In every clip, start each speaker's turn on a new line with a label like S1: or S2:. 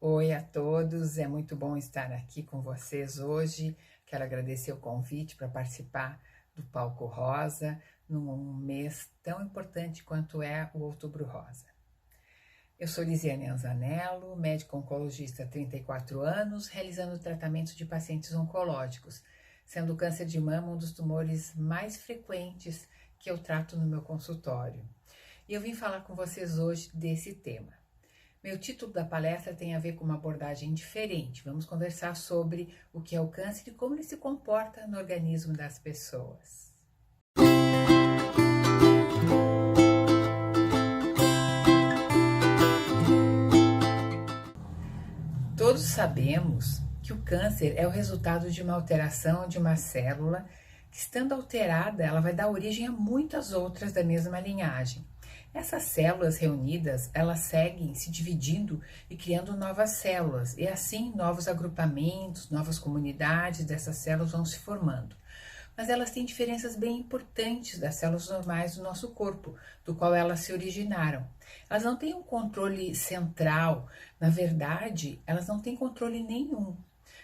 S1: Oi a todos, é muito bom estar aqui com vocês hoje. Quero agradecer o convite para participar do Palco Rosa, num mês tão importante quanto é o Outubro Rosa. Eu sou Lisiane Anzanello, médico oncologista há 34 anos, realizando tratamento de pacientes oncológicos, sendo o câncer de mama um dos tumores mais frequentes que eu trato no meu consultório. E eu vim falar com vocês hoje desse tema. Meu título da palestra tem a ver com uma abordagem diferente. Vamos conversar sobre o que é o câncer e como ele se comporta no organismo das pessoas. Todos sabemos que o câncer é o resultado de uma alteração de uma célula que, estando alterada, ela vai dar origem a muitas outras da mesma linhagem. Essas células reunidas, elas seguem se dividindo e criando novas células, e assim novos agrupamentos, novas comunidades dessas células vão se formando. Mas elas têm diferenças bem importantes das células normais do nosso corpo, do qual elas se originaram. Elas não têm um controle central, na verdade, elas não têm controle nenhum.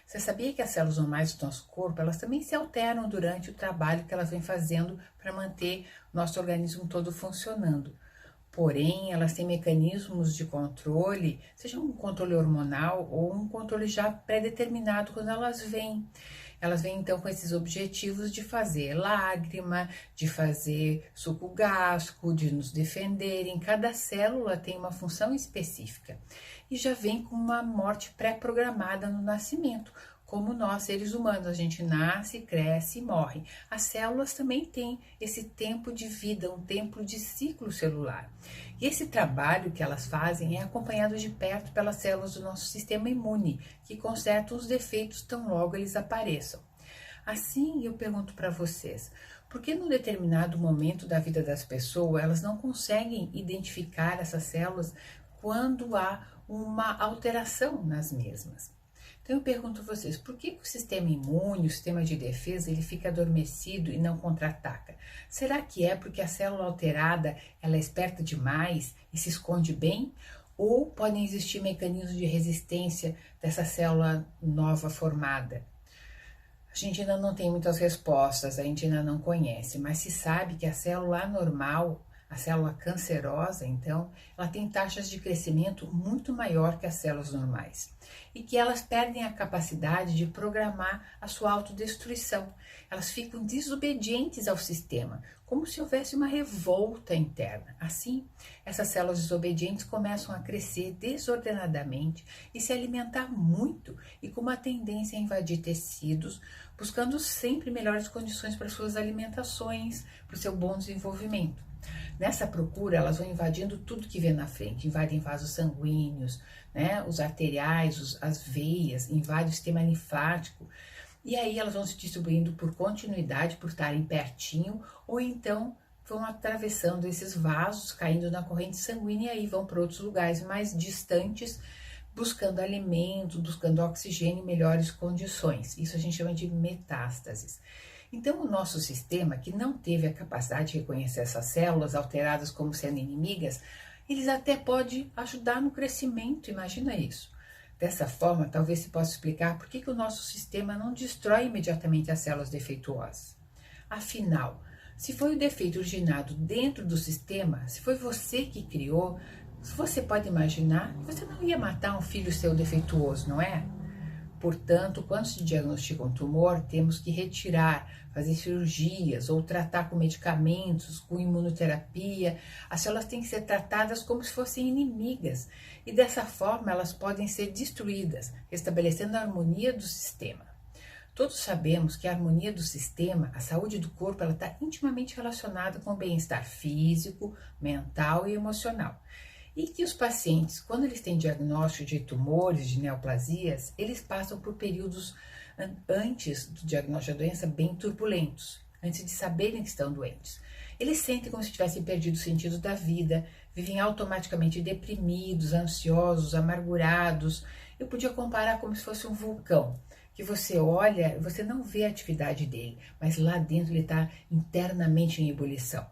S1: Você sabia que as células normais do nosso corpo, elas também se alteram durante o trabalho que elas vêm fazendo para manter o nosso organismo todo funcionando? Porém, elas têm mecanismos de controle, seja um controle hormonal ou um controle já pré-determinado quando elas vêm. Elas vêm então com esses objetivos de fazer lágrima, de fazer suco gástrico, de nos defenderem. Cada célula tem uma função específica e já vem com uma morte pré-programada no nascimento. Como nós, seres humanos, a gente nasce, cresce e morre. As células também têm esse tempo de vida, um tempo de ciclo celular. E esse trabalho que elas fazem é acompanhado de perto pelas células do nosso sistema imune, que consertam os defeitos tão logo eles apareçam. Assim, eu pergunto para vocês, por que num determinado momento da vida das pessoas, elas não conseguem identificar essas células quando há uma alteração nas mesmas? Então eu pergunto a vocês, por que o sistema imune, o sistema de defesa, ele fica adormecido e não contra-ataca? Será que é porque a célula alterada ela é esperta demais e se esconde bem? Ou podem existir mecanismos de resistência dessa célula nova formada? A gente ainda não tem muitas respostas, a gente ainda não conhece, mas se sabe que a célula anormal, a célula cancerosa, então, ela tem taxas de crescimento muito maior que as células normais e que elas perdem a capacidade de programar a sua autodestruição. Elas ficam desobedientes ao sistema, como se houvesse uma revolta interna. Assim, essas células desobedientes começam a crescer desordenadamente e se alimentar muito e com uma tendência a invadir tecidos, buscando sempre melhores condições para suas alimentações, para o seu bom desenvolvimento. Nessa procura, elas vão invadindo tudo que vê na frente, invadem vasos sanguíneos, né, os arteriais, as veias, invadem o sistema linfático, e aí elas vão se distribuindo por continuidade, por estarem pertinho, ou então vão atravessando esses vasos, caindo na corrente sanguínea e aí vão para outros lugares mais distantes, buscando alimento, buscando oxigênio e melhores condições. Isso a gente chama de metástases. Então, o nosso sistema, que não teve a capacidade de reconhecer essas células alteradas como sendo inimigas, eles até podem ajudar no crescimento, imagina isso. Dessa forma, talvez se possa explicar por que o nosso sistema não destrói imediatamente as células defeituosas. Afinal, se foi o defeito originado dentro do sistema, se foi você que criou, você pode imaginar que você não ia matar um filho seu defeituoso, não é? Portanto, quando se diagnostica um tumor, temos que retirar, fazer cirurgias ou tratar com medicamentos, com imunoterapia. As células têm que ser tratadas como se fossem inimigas e dessa forma elas podem ser destruídas, restabelecendo a harmonia do sistema. Todos sabemos que a harmonia do sistema, a saúde do corpo, ela está intimamente relacionada com o bem-estar físico, mental e emocional. E que os pacientes, quando eles têm diagnóstico de tumores, de neoplasias, eles passam por períodos antes do diagnóstico da doença bem turbulentos, antes de saberem que estão doentes. Eles sentem como se tivessem perdido o sentido da vida, vivem automaticamente deprimidos, ansiosos, amargurados. Eu podia comparar como se fosse um vulcão, que você olha, você não vê a atividade dele, mas lá dentro ele está internamente em ebulição.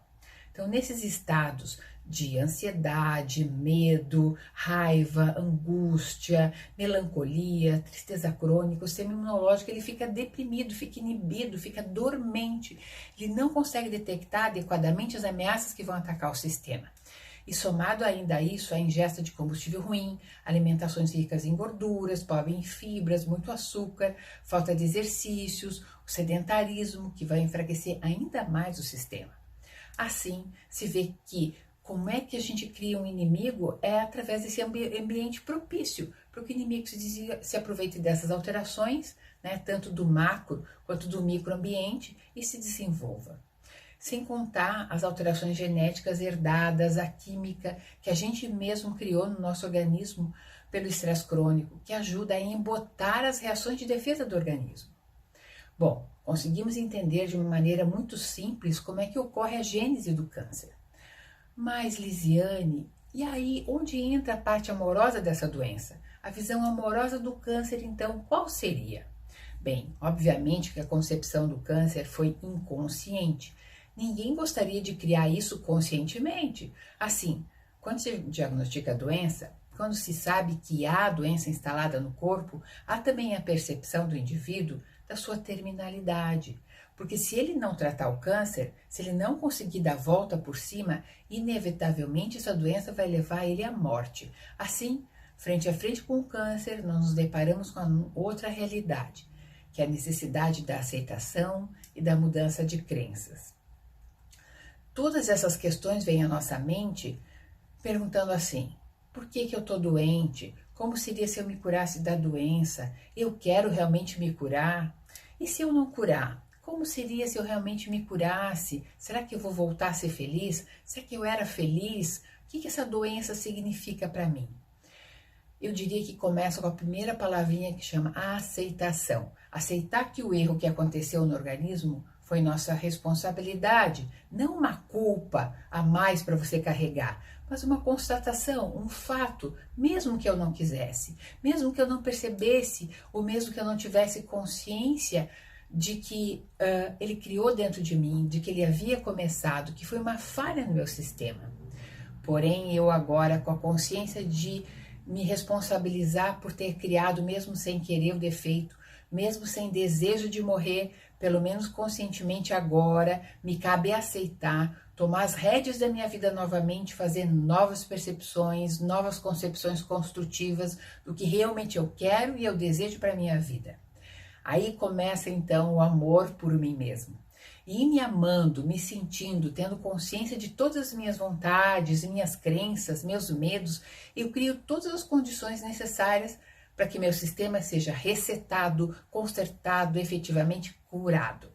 S1: Então, nesses estados de ansiedade, medo, raiva, angústia, melancolia, tristeza crônica. O sistema imunológico ele fica deprimido, fica inibido, fica dormente. Ele não consegue detectar adequadamente as ameaças que vão atacar o sistema. E somado ainda a isso, a ingesta de combustível ruim, alimentações ricas em gorduras, pobre em fibras, muito açúcar, falta de exercícios, o sedentarismo, que vai enfraquecer ainda mais o sistema. Assim, se vê que como é que a gente cria um inimigo é através desse ambiente propício para que o inimigo se aproveite dessas alterações, né, tanto do macro quanto do microambiente, e se desenvolva. Sem contar as alterações genéticas herdadas, a química que a gente mesmo criou no nosso organismo pelo estresse crônico, que ajuda a embotar as reações de defesa do organismo. Bom, conseguimos entender de uma maneira muito simples como é que ocorre a gênese do câncer. Mas, Lisiane, e aí onde entra a parte amorosa dessa doença? A visão amorosa do câncer, então, qual seria? Bem, obviamente que a concepção do câncer foi inconsciente. Ninguém gostaria de criar isso conscientemente. Assim, quando se diagnostica a doença, quando se sabe que há doença instalada no corpo, há também a percepção do indivíduo da sua terminalidade. Porque se ele não tratar o câncer, se ele não conseguir dar a volta por cima, inevitavelmente essa doença vai levar ele à morte. Assim, frente a frente com o câncer, nós nos deparamos com outra realidade, que é a necessidade da aceitação e da mudança de crenças. Todas essas questões vêm à nossa mente perguntando assim: por que eu estou doente? Como seria se eu me curasse da doença? Eu quero realmente me curar? E se eu não curar? Como seria se eu realmente me curasse? Será que eu vou voltar a ser feliz? Será que eu era feliz? O que essa doença significa para mim? Eu diria que começa com a primeira palavrinha que chama aceitação. Aceitar que o erro que aconteceu no organismo foi nossa responsabilidade, não uma culpa a mais para você carregar, mas uma constatação, um fato, mesmo que eu não quisesse, mesmo que eu não percebesse, ou mesmo que eu não tivesse consciência de que ele criou dentro de mim, de que ele havia começado, que foi uma falha no meu sistema. Porém, eu agora, com a consciência de me responsabilizar por ter criado, mesmo sem querer, o defeito, mesmo sem desejo de morrer, pelo menos conscientemente agora, me cabe aceitar, tomar as rédeas da minha vida novamente, fazer novas percepções, novas concepções construtivas do que realmente eu quero e eu desejo para a minha vida. Aí começa então o amor por mim mesmo. E me amando, me sentindo, tendo consciência de todas as minhas vontades, minhas crenças, meus medos, eu crio todas as condições necessárias para que meu sistema seja resetado, consertado, efetivamente curado.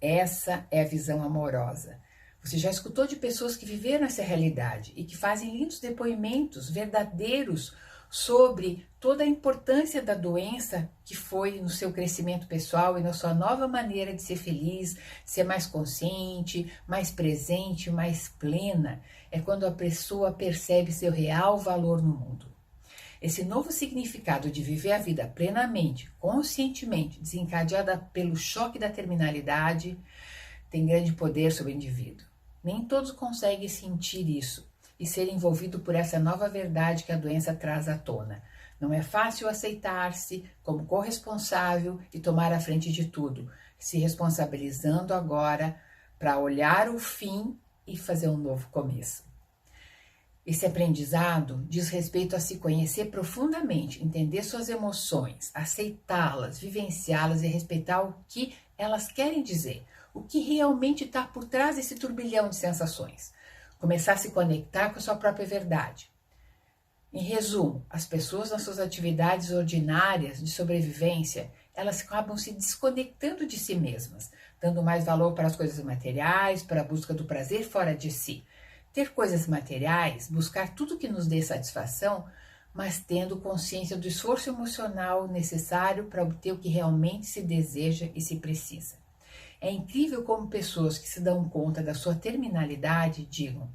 S1: Essa é a visão amorosa. Você já escutou de pessoas que viveram essa realidade e que fazem lindos depoimentos verdadeiros sobre toda a importância da doença que foi no seu crescimento pessoal e na sua nova maneira de ser feliz, ser mais consciente, mais presente, mais plena. É quando a pessoa percebe seu real valor no mundo. Esse novo significado de viver a vida plenamente, conscientemente, desencadeada pelo choque da terminalidade, tem grande poder sobre o indivíduo. Nem todos conseguem sentir isso e ser envolvido por essa nova verdade que a doença traz à tona. Não é fácil aceitar-se como corresponsável e tomar a frente de tudo, se responsabilizando agora para olhar o fim e fazer um novo começo. Esse aprendizado diz respeito a se conhecer profundamente, entender suas emoções, aceitá-las, vivenciá-las e respeitar o que elas querem dizer, o que realmente está por trás desse turbilhão de sensações. Começar a se conectar com a sua própria verdade. Em resumo, as pessoas nas suas atividades ordinárias de sobrevivência, elas acabam se desconectando de si mesmas, dando mais valor para as coisas materiais, para a busca do prazer fora de si. Ter coisas materiais, buscar tudo que nos dê satisfação, mas tendo consciência do esforço emocional necessário para obter o que realmente se deseja e se precisa. É incrível como pessoas que se dão conta da sua terminalidade digam: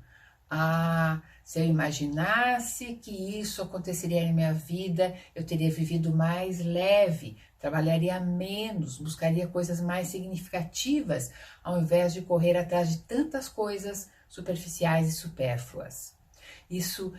S1: se eu imaginasse que isso aconteceria na minha vida, eu teria vivido mais leve, trabalharia menos, buscaria coisas mais significativas, ao invés de correr atrás de tantas coisas superficiais e supérfluas. Isso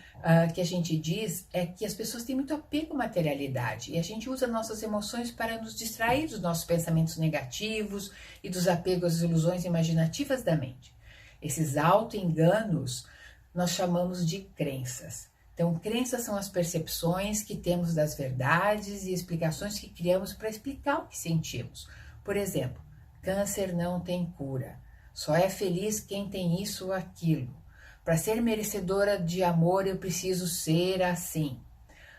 S1: que a gente diz é que as pessoas têm muito apego à materialidade e a gente usa nossas emoções para nos distrair dos nossos pensamentos negativos e dos apegos às ilusões imaginativas da mente. Esses auto-enganos nós chamamos de crenças. Então, crenças são as percepções que temos das verdades e explicações que criamos para explicar o que sentimos. Por exemplo, câncer não tem cura, só é feliz quem tem isso ou aquilo. Para ser merecedora de amor eu preciso ser assim.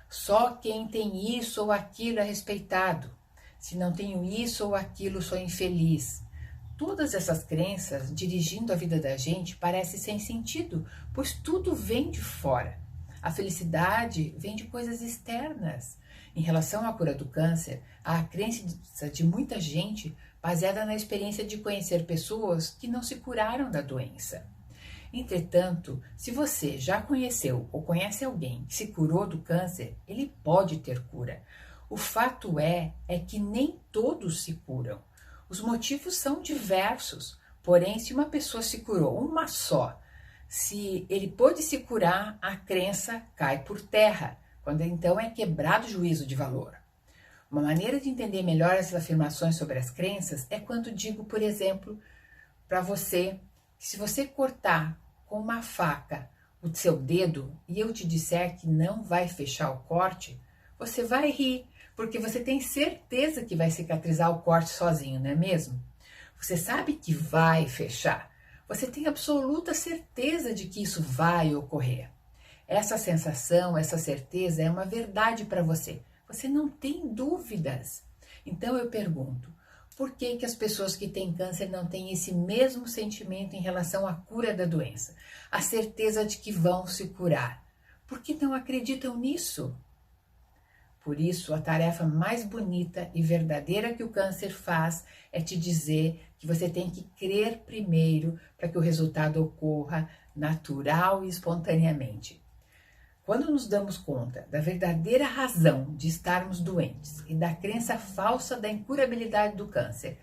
S1: Só quem tem isso ou aquilo é respeitado. Se não tenho isso ou aquilo, sou infeliz. Todas essas crenças dirigindo a vida da gente parece sem sentido, pois tudo vem de fora. A felicidade vem de coisas externas. Em relação à cura do câncer, há a crença de muita gente baseada na experiência de conhecer pessoas que não se curaram da doença. Entretanto, se você já conheceu ou conhece alguém que se curou do câncer, ele pode ter cura. O fato é que nem todos se curam. Os motivos são diversos, porém, se uma pessoa se curou, uma só, se ele pôde se curar, a crença cai por terra, quando então é quebrado o juízo de valor. Uma maneira de entender melhor essas afirmações sobre as crenças é quando digo, por exemplo, para você, que se você cortar com uma faca o seu dedo e eu te disser que não vai fechar o corte, você vai rir, porque você tem certeza que vai cicatrizar o corte sozinho, não é mesmo? Você sabe que vai fechar. Você tem absoluta certeza de que isso vai ocorrer. Essa sensação, essa certeza é uma verdade para você. Você não tem dúvidas. Então eu pergunto, por que as pessoas que têm câncer não têm esse mesmo sentimento em relação à cura da doença? A certeza de que vão se curar. Por que não acreditam nisso? Por isso, a tarefa mais bonita e verdadeira que o câncer faz é te dizer que você tem que crer primeiro para que o resultado ocorra natural e espontaneamente. Quando nos damos conta da verdadeira razão de estarmos doentes e da crença falsa da incurabilidade do câncer,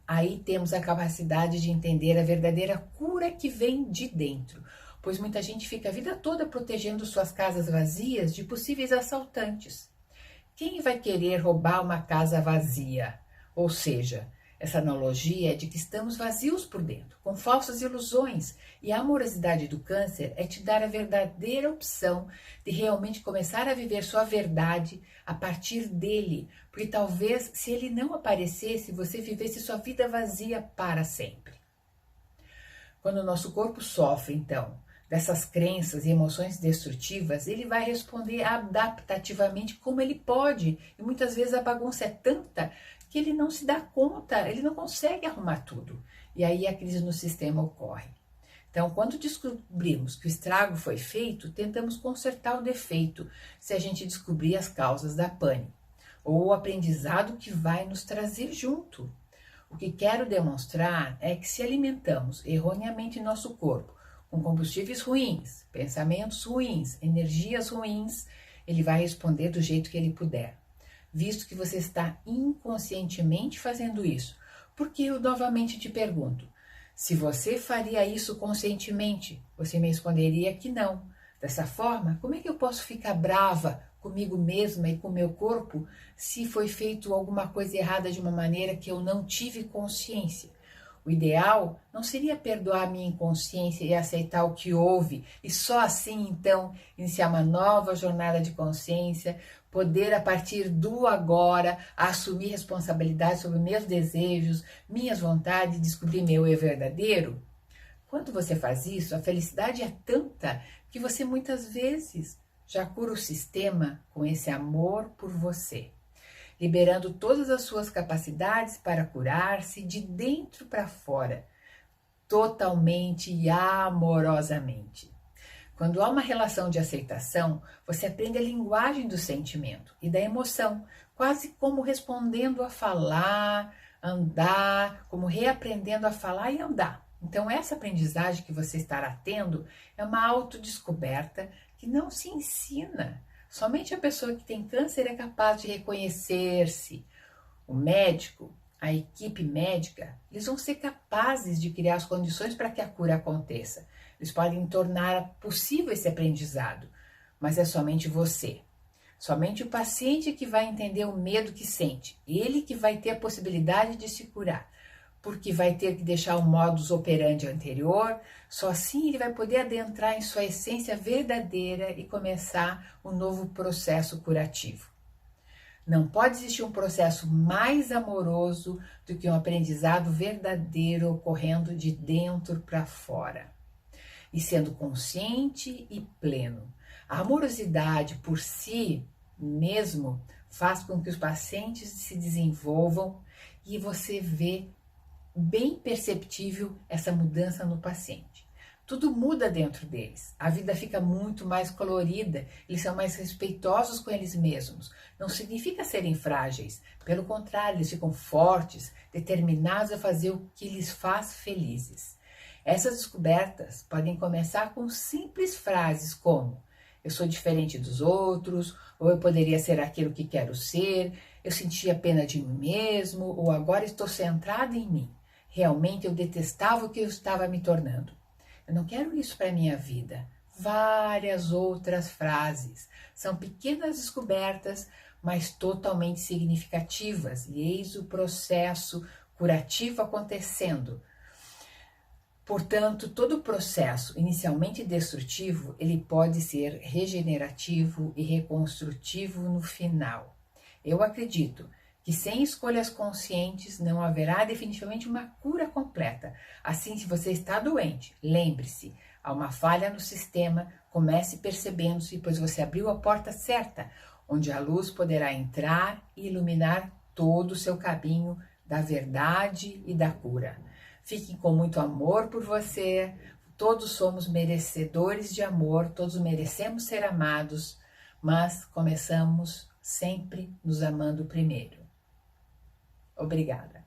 S1: aí temos a capacidade de entender a verdadeira cura que vem de dentro, pois muita gente fica a vida toda protegendo suas casas vazias de possíveis assaltantes. Quem vai querer roubar uma casa vazia? Ou seja, essa analogia é de que estamos vazios por dentro, com falsas ilusões, e a amorosidade do câncer é te dar a verdadeira opção de realmente começar a viver sua verdade a partir dele, porque talvez se ele não aparecesse, você vivesse sua vida vazia para sempre. Quando o nosso corpo sofre, então, dessas crenças e emoções destrutivas, ele vai responder adaptativamente como ele pode. E muitas vezes a bagunça é tanta que ele não se dá conta, ele não consegue arrumar tudo. E aí a crise no sistema ocorre. Então, quando descobrimos que o estrago foi feito, tentamos consertar o defeito, se a gente descobrir as causas da pane, ou o aprendizado que vai nos trazer junto. O que quero demonstrar é que se alimentamos erroneamente nosso corpo com combustíveis ruins, pensamentos ruins, energias ruins, ele vai responder do jeito que ele puder. Visto que você está inconscientemente fazendo isso, porque eu novamente te pergunto, se você faria isso conscientemente, você me responderia que não. Dessa forma, como é que eu posso ficar brava comigo mesma e com meu corpo se foi feito alguma coisa errada de uma maneira que eu não tive consciência? O ideal não seria perdoar minha inconsciência e aceitar o que houve e só assim, então, iniciar uma nova jornada de consciência, poder, a partir do agora, assumir responsabilidade sobre meus desejos, minhas vontades e descobrir meu eu verdadeiro? Quando você faz isso, a felicidade é tanta que você muitas vezes já cura o sistema com esse amor por você, liberando todas as suas capacidades para curar-se de dentro para fora, totalmente e amorosamente. Quando há uma relação de aceitação, você aprende a linguagem do sentimento e da emoção, quase como respondendo a falar, andar, como reaprendendo a falar e andar. Então, essa aprendizagem que você estará tendo é uma autodescoberta que não se ensina. Somente a pessoa que tem câncer é capaz de reconhecer-se. O médico, a equipe médica, eles vão ser capazes de criar as condições para que a cura aconteça. Eles podem tornar possível esse aprendizado, mas é somente você. Somente o paciente que vai entender o medo que sente. Ele que vai ter a possibilidade de se curar, porque vai ter que deixar o modus operandi anterior. Só assim ele vai poder adentrar em sua essência verdadeira e começar um novo processo curativo. Não pode existir um processo mais amoroso do que um aprendizado verdadeiro ocorrendo de dentro para fora e sendo consciente e pleno. A amorosidade por si mesmo faz com que os pacientes se desenvolvam e você vê bem perceptível essa mudança no paciente. Tudo muda dentro deles, a vida fica muito mais colorida, eles são mais respeitosos com eles mesmos. Não significa serem frágeis, pelo contrário, eles ficam fortes, determinados a fazer o que lhes faz felizes. Essas descobertas podem começar com simples frases como: eu sou diferente dos outros, ou eu poderia ser aquilo que quero ser, eu sentia pena de mim mesmo, ou agora estou centrado em mim. Realmente eu detestava o que eu estava me tornando. Eu não quero isso para a minha vida. Várias outras frases. São pequenas descobertas, mas totalmente significativas. E eis o processo curativo acontecendo. Portanto, todo o processo inicialmente destrutivo, ele pode ser regenerativo e reconstrutivo no final. Eu acredito que sem escolhas conscientes não haverá definitivamente uma cura completa. Assim, se você está doente, lembre-se, há uma falha no sistema, comece percebendo-se, pois você abriu a porta certa, onde a luz poderá entrar e iluminar todo o seu caminho da verdade e da cura. Fiquem com muito amor por você, todos somos merecedores de amor, todos merecemos ser amados, mas começamos sempre nos amando primeiro. Obrigada.